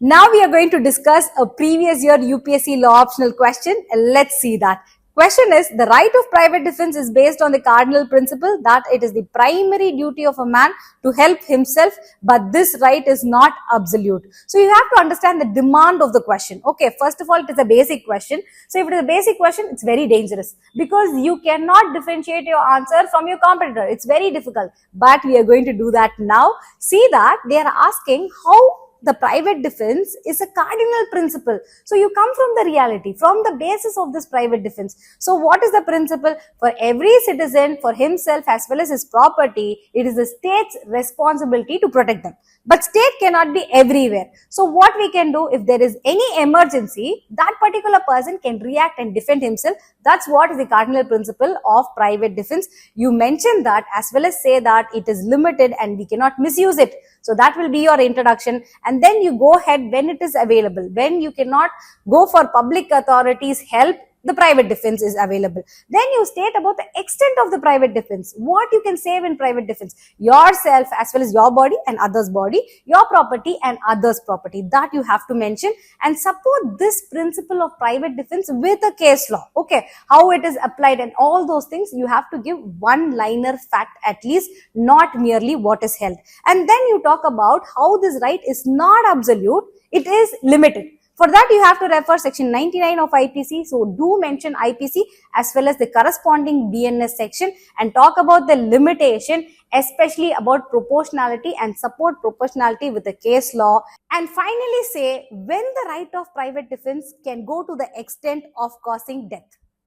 Now we are going to discuss a previous year UPSC Law Optional question. Let's see that. Question is, the right of private defense is based on the cardinal principle that it is the primary duty of a man to help himself, but this right is not absolute. So you have to understand the demand of the question. Okay, first of all, it is a basic question. So if it is a basic question, it's very dangerous because you cannot differentiate your answer from your competitor. It's very difficult, but we are going to do that now. See that they are asking how the private defense is a cardinal principle. So you come from the reality, from the basis of this private defense. So what is the principle? For every citizen, for himself as well as his property, it is the state's responsibility to protect them. But state cannot be everywhere. So what we can do, if there is any emergency, that particular person can react and defend himself. That's what is the cardinal principle of private defense. You mention that as well as say that it is limited and we cannot misuse it. So that will be your introduction, and then you go ahead when it is available. When you cannot go for public authorities' help, the private defense is available. Then you state about the extent of the private defense, what you can save in private defense, yourself as well as your body and others' body, your property and others' property. That you have to mention and support this principle of private defense with a case law. Okay, how it is applied and all those things you have to give one-liner fact at least, not merely what is held. And then you talk about how this right is not absolute, it is limited. For that, you have to refer section 99 of IPC. So do mention IPC as well as the corresponding BNS section and talk about the limitation, especially about proportionality, and support proportionality with the case law. And finally say when the right of private defense can go to the extent of causing death.